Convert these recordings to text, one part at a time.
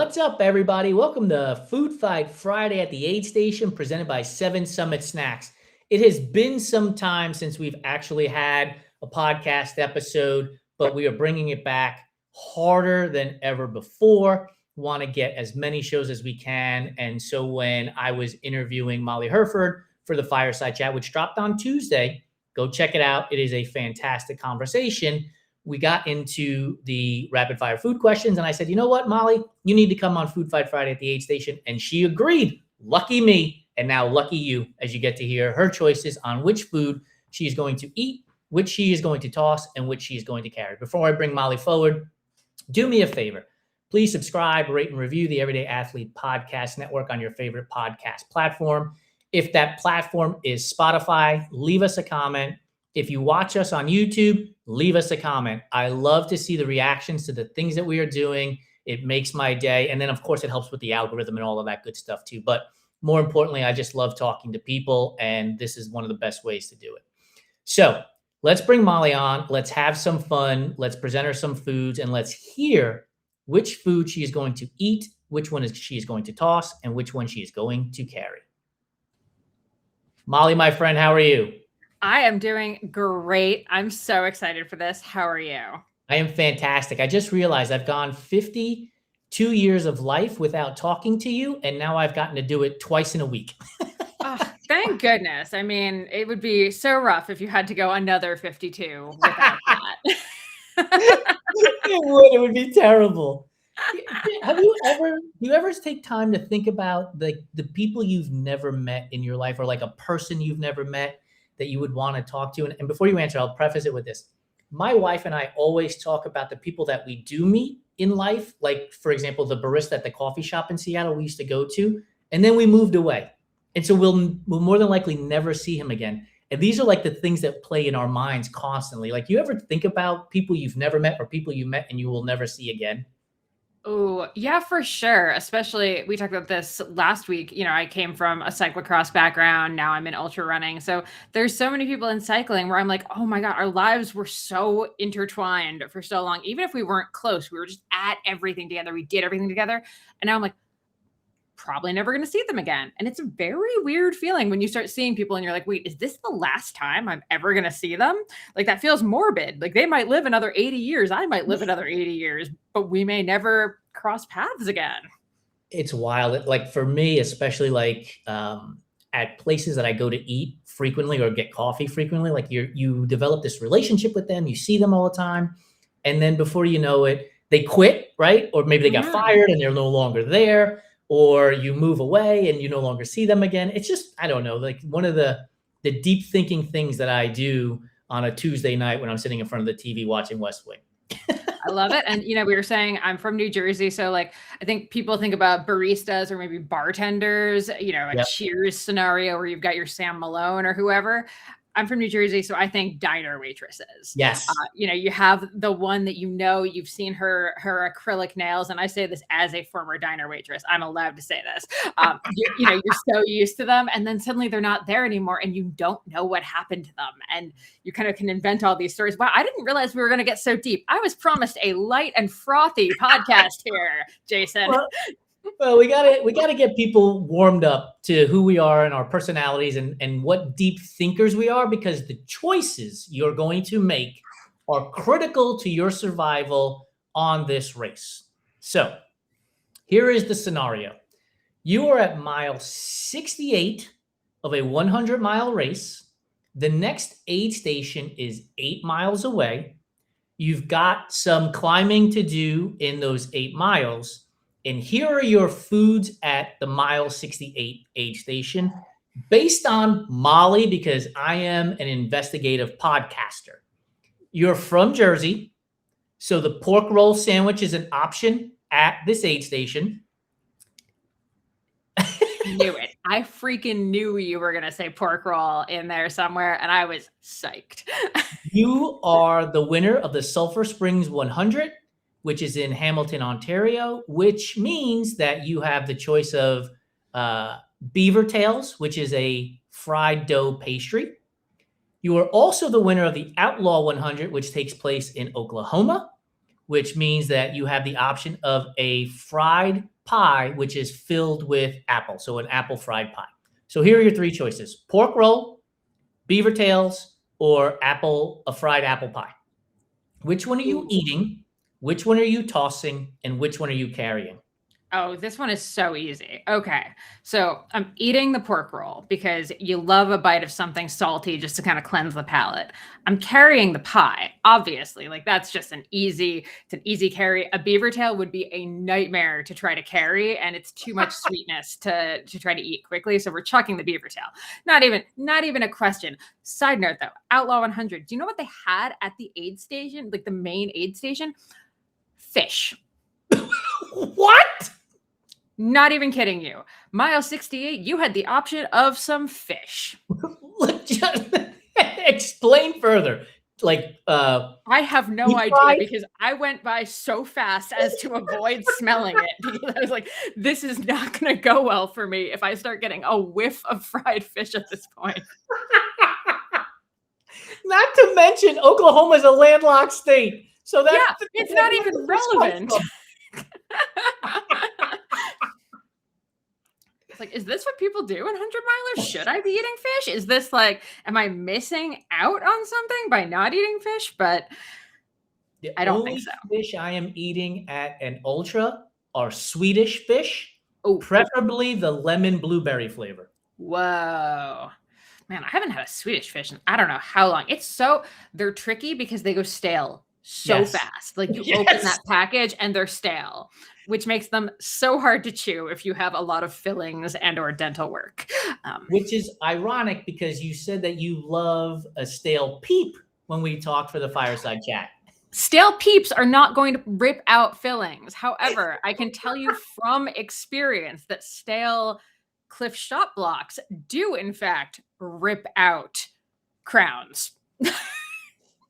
What's up, everybody? Welcome to Food Fight Friday at the Aid Station, presented by Seven Summit Snacks. It has been some time since we've actually had a podcast episode, but we are bringing it back harder than ever before. Want to get as many shows as we can. And so when I was interviewing Molly Hurford for the Fireside Chat, which dropped on Tuesday, go check it out. It is a fantastic conversation. We got into the rapid fire food questions. And I said, you know what, Molly, you need to come on Food Fight Friday at the Aid Station. And she agreed. Lucky me. And now lucky you, as you get to hear her choices on which food she is going to eat, which she is going to toss, and which she is going to carry. Before I bring Molly forward, do me a favor. Please subscribe, rate, and review the Everyday Athlete Podcast Network on your favorite podcast platform. If that platform is Spotify, leave us a comment. If you watch us on YouTube, leave us a comment. I love to see the reactions to the things that we are doing. It makes my day. And then, of course, it helps with the algorithm and all of that good stuff, too. But more importantly, I just love talking to people, and this is one of the best ways to do it. So let's bring Molly on. Let's have some fun. Let's present her some foods, and let's hear which food she is going to eat, which one she is going to toss, and which one she is going to carry. Molly, my friend, how are you? I am doing great. I'm so excited for this. How are you? I am fantastic. I just realized I've gone 52 years of life without talking to you, and now I've gotten to do it twice in a week. Oh, thank goodness. I mean, it would be so rough if you had to go another 52 without that. It would be terrible. Do you ever take time to think about the people you've never met in your life, or like a person you've never met that you would want to talk to? And before you answer, I'll preface it with this. My wife and I always talk about the people that we do meet in life. Like, for example, the barista at the coffee shop in Seattle we used to go to, and then we moved away. And so we'll more than likely never see him again. And these are like the things that play in our minds constantly. Like, you ever think about people you've never met or people you met and you will never see again? Oh, yeah, for sure. Especially, we talked about this last week. You know, I came from a cyclocross background. Now I'm in ultra running. So there's so many people in cycling where I'm like, oh my God, our lives were so intertwined for so long. Even if we weren't close, we were just at everything together. We did everything together. And now I'm like, probably never going to see them again. And it's a very weird feeling when you start seeing people and you're like, wait, is this the last time I'm ever going to see them? Like, that feels morbid. Like, they might live another 80 years. I might live another 80 years, but we may never cross paths again. It's wild. Like, for me, especially like at places that I go to eat frequently or get coffee frequently, like you develop this relationship with them, you see them all the time. And then before you know it, they quit, right? Or maybe they got fired and they're no longer there. Or you move away and you no longer see them again. It's just, I don't know, like one of the deep thinking things that I do on a Tuesday night when I'm sitting in front of the TV watching West Wing. I love it. And, you know, we were saying I'm from New Jersey. So, like, I think people think about baristas or maybe bartenders, you know, a Cheers scenario where you've got your Sam Malone or whoever. I'm from New Jersey, so I think diner waitresses. Yes. You know, you have the one that, you know, you've seen her acrylic nails. And I say this as a former diner waitress. I'm allowed to say this. You know, you're so used to them. And then suddenly they're not there anymore. And you don't know what happened to them. And you kind of can invent all these stories. Wow, I didn't realize we were going to get so deep. I was promised a light and frothy podcast here, Jason. Well, we gotta get people warmed up to who we are and our personalities and what deep thinkers we are, because the choices you're going to make are critical to your survival on this race. So here is the scenario. You are at mile 68 of a 100-mile race. The next aid station is 8 miles away. You've got some climbing to do in those 8 miles. And here are your foods at the mile 68 aid station based on Molly, because I am an investigative podcaster. You're from Jersey, so the pork roll sandwich is an option at this aid station. Knew it. I freaking knew you were going to say pork roll in there somewhere, and I was psyched. You are the winner of the Sulphur Springs 100, which is in Hamilton, Ontario, which means that you have the choice of Beaver Tails, which is a fried dough pastry. You are also the winner of the Outlaw 100, which takes place in Oklahoma, which means that you have the option of a fried pie, which is filled with apple. So an apple fried pie. So here are your three choices: pork roll, beaver tails, or a fried apple pie. Which one are you Ooh. eating? Which one are you tossing? And which one are you carrying? Oh, this one is so easy. Okay. So I'm eating the pork roll because you love a bite of something salty just to kind of cleanse the palate. I'm carrying the pie, obviously. Like that's just it's an easy carry. A beaver tail would be a nightmare to try to carry, and it's too much sweetness to try to eat quickly. So we're chucking the beaver tail. Not even a question. Side note though, Outlaw 100. Do you know what they had at the aid station? Like the main aid station? Fish. What? Not even kidding you. Mile 68, you had the option of some fish. Explain further. Like, I have no idea because I went by so fast as to avoid smelling it because I was like, this is not going to go well for me if I start getting a whiff of fried fish at this point. Not to mention, Oklahoma is a landlocked state. So yeah, it's not even relevant. It's like, is this what people do in 100 milers? Should I be eating fish? Is this like, am I missing out on something by not eating fish? But I don't think so. Fish I am eating at an ultra are Swedish fish, Oh, preferably the lemon blueberry flavor. Whoa. Man, I haven't had a Swedish fish in I don't know how long. They're tricky because they go stale so fast. Like you open that package and they're stale, which makes them so hard to chew if you have a lot of fillings and or dental work. Which is ironic because you said that you love a stale peep when we talked for the fireside chat. Stale peeps are not going to rip out fillings. However, I can tell you from experience that stale Cliff Shot blocks do in fact rip out crowns.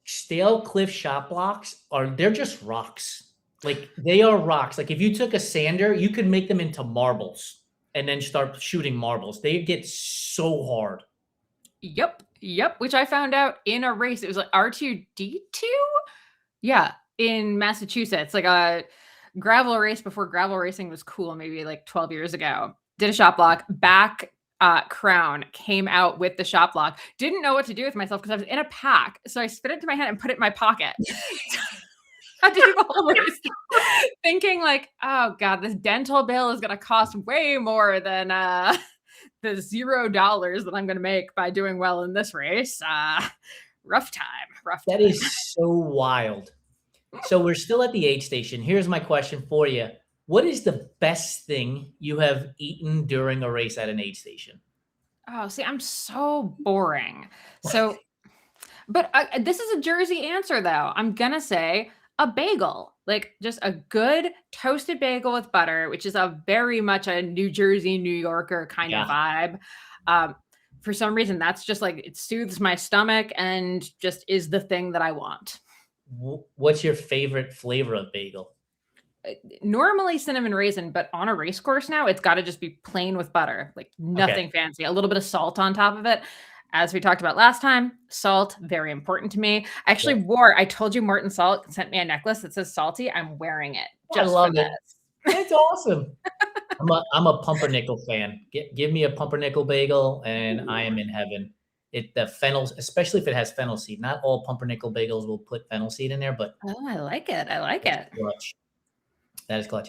Stale Cliff Shot blocks they're just rocks. Like they are rocks. Like if you took a sander, you could make them into marbles and then start shooting marbles. They get so hard. Yep. Which I found out in a race. It was like R2D2. Yeah, in Massachusetts, like a gravel race before gravel racing was cool, maybe like 12 years ago. Did a shot block, back crown came out with the shot block. Didn't know what to do with myself because I was in a pack. So I spit it to my hand and put it in my pocket. I did the whole race thinking like, oh God, this dental bill is going to cost way more than the $0 that I'm going to make by doing well in this race. Rough time. That is so wild. So we're still at the aid station. Here's my question for you. What is the best thing you have eaten during a race at an aid station? Oh, see, I'm so boring. So, but this is a Jersey answer though. I'm going to say a bagel, like just a good toasted bagel with butter, which is a very much a New Jersey, New Yorker kind of vibe. For some reason, that's just like, it soothes my stomach and just is the thing that I want. What's your favorite flavor of bagel? Normally cinnamon raisin, but on a race course now, it's got to just be plain with butter, like nothing fancy, a little bit of salt on top of it. As we talked about last time, salt, very important to me. I actually I told you Morton Salt sent me a necklace that says salty. I'm wearing it. I love it. It's awesome. I'm a pumpernickel fan. Give me a pumpernickel bagel and I am in heaven. The fennel, especially if it has fennel seed. Not all pumpernickel bagels will put fennel seed in there, but I like it. I like it. Clutch. That is clutch.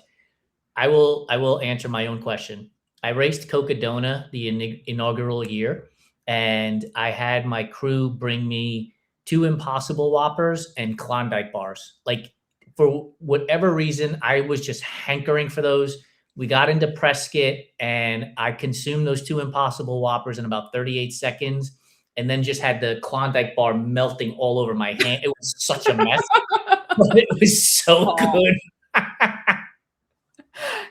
I will answer my own question. I raced Cocodona the inaugural year, and I had my crew bring me 2 Impossible Whoppers and Klondike bars. Like for whatever reason, I was just hankering for those. We got into Prescott and I consumed those 2 Impossible Whoppers in about 38 seconds and then just had the Klondike bar melting all over my hand. It was such a mess, but it was so good.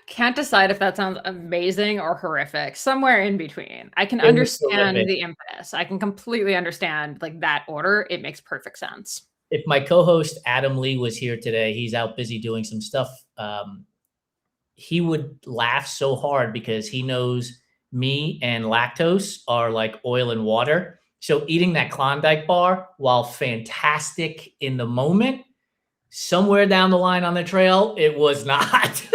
Can't decide if that sounds amazing or horrific. Somewhere in between. I can understand the impetus. I can completely understand like that order. It makes perfect sense. If my co-host Adam Lee was here today, he's out busy doing some stuff. He would laugh so hard because he knows me and lactose are like oil and water. So eating that Klondike bar, while fantastic in the moment, Somewhere down the line on the trail, it was not.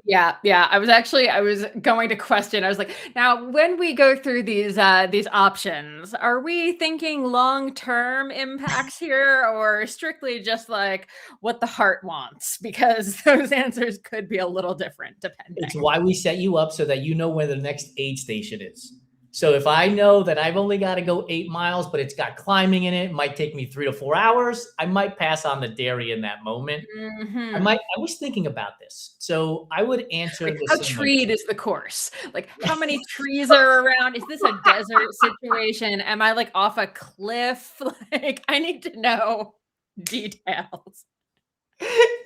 Yeah, yeah. I was going to question. I was like, now when we go through these options, are we thinking long-term impacts here or strictly just like what the heart wants? Because those answers could be a little different It's depending. why we set you up so that you know where the next aid station is. So if I know that I've only got to go 8 miles, but it's got climbing in it, it might take me 3 to 4 hours, I might pass on the dairy in that moment. Mhm. I was thinking about this. So I would answer Like, the how same way. treed is the course? Like, how many trees are around? Is this a desert situation? Am I, like, off a cliff? Like, I need to know details.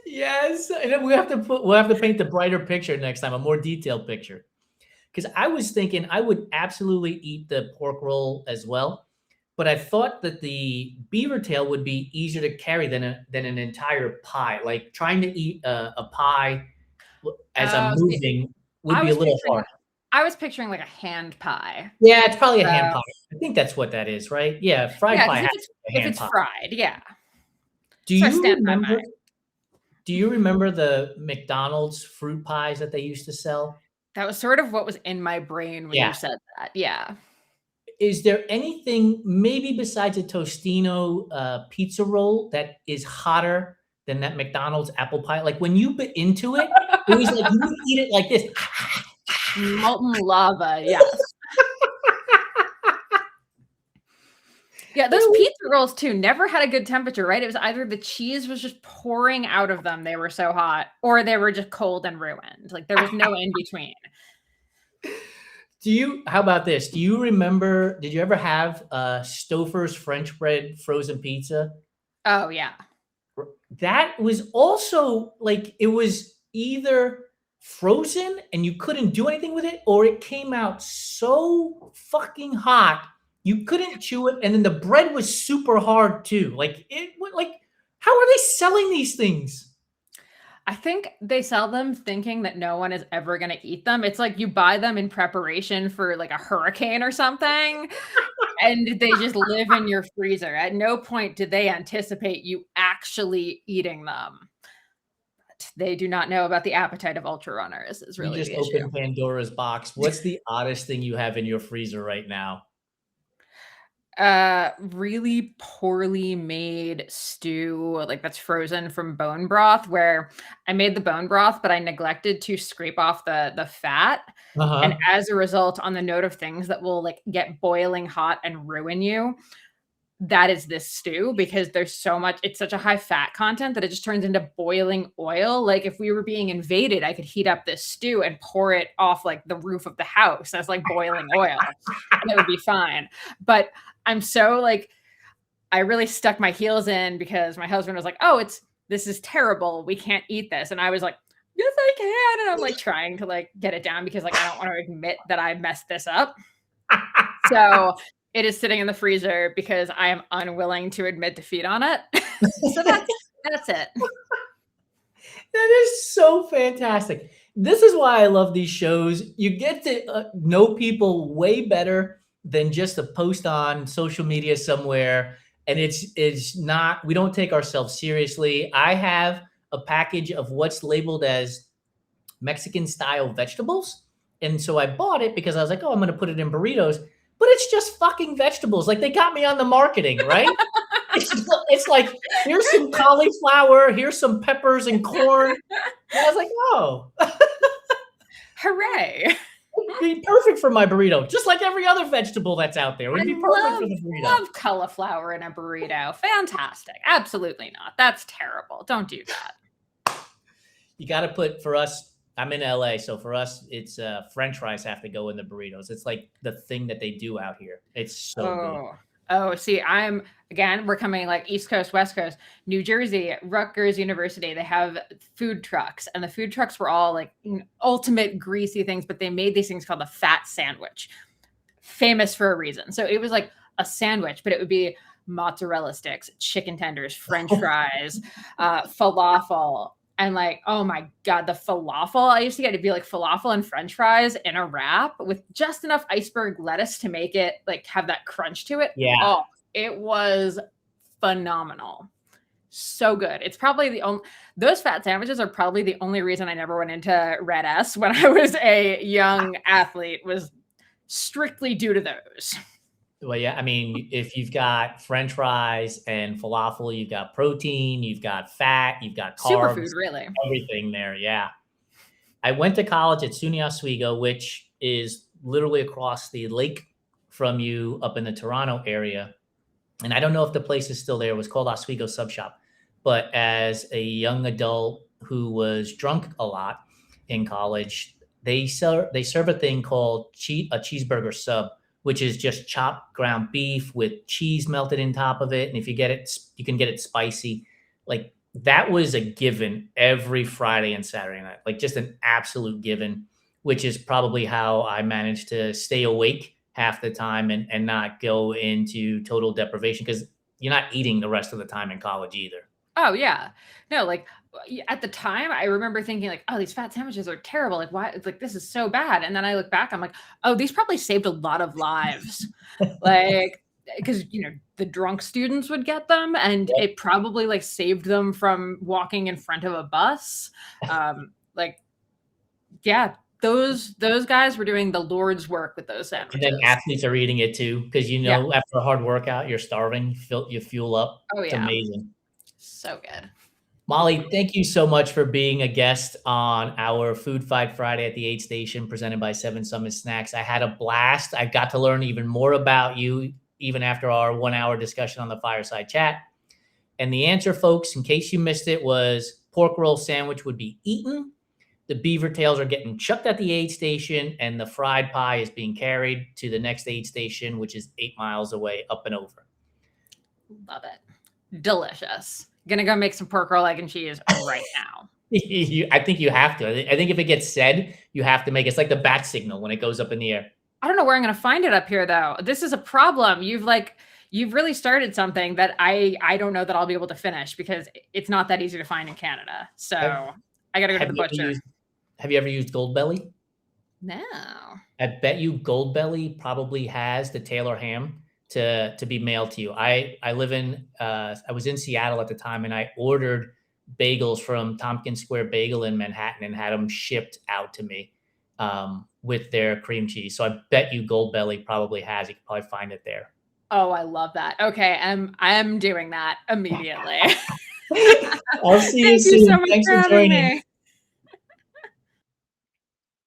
Yes, and then we'll have to paint the brighter picture next time, a more detailed picture. Because I was thinking I would absolutely eat the pork roll as well, but I thought that the beaver tail would be easier to carry than an entire pie. Like trying to eat a pie as I'm See, moving would I be a was little picturing hard. I was picturing, like, a hand pie. Yeah, it's probably a hand So pie. I think that's what that is, right? Yeah, fried yeah, pie because has to be a if hand it's pie. fried, yeah. Do So I you stand by remember? mine. Do you remember the McDonald's fruit pies that they used to sell? That was sort of what was in my brain when you Yeah. said that, yeah. Is there anything, maybe besides a Tostino pizza roll, that is hotter than that McDonald's apple pie? Like when you bit into it, it was like you would eat it like this. Molten lava, yes. Yeah, those pizza rolls too never had a good temperature, right? It was either the cheese was just pouring out of them, they were so hot, or they were just cold and ruined. Like, there was no in between. How about this? Do you remember, did you ever have Stouffer's French bread frozen pizza? Oh, yeah. That was also like it was either frozen and you couldn't do anything with it, or it came out so fucking hot you couldn't chew it, and then the bread was super hard too. Like it would like how are they selling these things? I think they sell them thinking that no one is ever gonna eat them. It's like you buy them in preparation for, like, a hurricane or something, and they just live in your freezer. At no point did they anticipate you actually eating them. They do not know about the appetite of ultra runners is You really just the issue. opened Pandora's box. What's the oddest thing you have in your freezer right now? Really poorly made stew, like, that's frozen from bone broth, where I made the bone broth, but I neglected to scrape off the fat, and Uh-huh. as a result, on the note of things that will, like, get boiling hot and ruin you, that is this stew because there's so much it's such a high fat content that it just turns into boiling oil. Like, if we were being invaded, I could heat up this stew and pour it off, like, the roof of the house as, like, boiling oil, and it would be fine. But I'm so, like I really stuck my heels in because my husband was like, "Oh, this is terrible. We can't eat this." And I was like, "Yes, I can." And I'm, like, trying to, like, get it down because, like, I don't wanna admit that I messed this up. So, it is sitting in the freezer because I am unwilling to admit defeat on it. So that's it. That is so fantastic. This is why I love these shows. You get to know people way better than just a post on social media somewhere. And it's not, we don't take ourselves seriously. I have a package of what's labeled as Mexican style vegetables. And so I bought it because I was like, oh, I'm going to put it in burritos. But it's just fucking vegetables. Like they got me on the marketing, right? It's like, here's some cauliflower, here's some peppers and corn. And I was like, oh, Hooray. it'd be perfect for my burrito, just like every other vegetable that's out there. It I would be perfect love for the burrito. love cauliflower in a burrito. Fantastic. Absolutely not. That's terrible. Don't do that. You got to put, for us, I'm in LA, so for us, it's French fries have to go in the burritos. It's like the thing that they do out here. It's so good. Oh. Oh, see, we're coming like East Coast, West Coast, New Jersey, Rutgers University. They have food trucks, and the food trucks were all like ultimate greasy things, but they made these things called the fat sandwich, famous for a reason. So it was like a sandwich, but it would be mozzarella sticks, chicken tenders, French fries, falafel. And like, oh my God, the falafel. I used to get to be like falafel and French fries in a wrap with just enough iceberg lettuce to make it like have that crunch to it. Yeah. Oh, it was phenomenal. So good. It's probably the only, those fat sandwiches are probably the only reason I never went into Red S when I was a young athlete, was strictly due to those. Well, yeah, I mean, if you've got French fries and falafel, you've got protein, you've got fat, you've got Superfood, carbs, really. everything there. Yeah. I went to college at SUNY Oswego, which is literally across the lake from you up in the Toronto area. And I don't know if the place is still there. It was called Oswego Sub Shop. But as a young adult who was drunk a lot in college, they serve a thing called a cheeseburger sub, which is just chopped ground beef with cheese melted in top of it. And if you get it, you can get it spicy. Like that was a given every Friday and Saturday night, like just an absolute given, which is probably how I managed to stay awake half the time and not go into total deprivation because you're not eating the rest of the time in college either. Oh yeah. No, like at the time I remember thinking like, oh, these fat sandwiches are terrible. Like why, it's like this is so bad. And then I look back, I'm like, oh, these probably saved a lot of lives. Like because the drunk students would get them and Yep. it probably like saved them from walking in front of a bus. Like yeah, those guys were doing the Lord's work with those And then sandwiches. athletes are eating it too because Yeah. after a hard workout, you're starving, you fuel up. Oh It's yeah. amazing. So good. Molly, thank you so much for being a guest on our Food Fight Friday at the Aid Station presented by Seven Summit Snacks. I had a blast. I got to learn even more about you even after our 1 hour discussion on the fireside chat. And the answer, folks, in case you missed it, was pork roll sandwich would be eaten. The beaver tails are getting chucked at the aid station, and the fried pie is being carried to the next aid station, which is 8 miles away, up and over. Love it. Delicious. Gonna go make some pork roll, egg, and cheese right now. I think you have to. I think if it gets said, you have to make it. It's like the bat signal when it goes up in the air. I don't know where I'm gonna find it up here though. This is a problem. You've really started something that I don't know that I'll be able to finish because it's not that easy to find in Canada. So Have, I gotta go to have the you ever butcher. used Have you ever used Goldbelly? No. I bet you Goldbelly probably has the Taylor ham to be mailed to you. I live in I was in Seattle at the time and I ordered bagels from Tompkins Square Bagel in Manhattan and had them shipped out to me with their cream cheese. So I bet you Goldbelly probably has. You can probably find it there. Oh, I love that. Okay, I'm doing that immediately. I'll see you Thank you so soon. much Thanks for for having joining. me.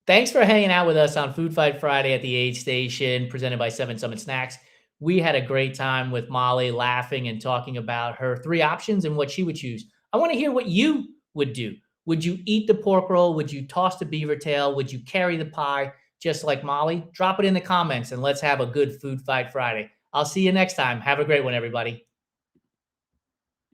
Thanks for hanging out with us on Food Fight Friday at the Aid Station, presented by Seven Summit Snacks. We had a great time with Molly laughing and talking about her three options and what she would choose. I want to hear what you would do. Would you eat the pork roll? Would you toss the beaver tail? Would you carry the pie just like Molly? Drop it in the comments and let's have a good Food Fight Friday. I'll see you next time. Have a great one, everybody.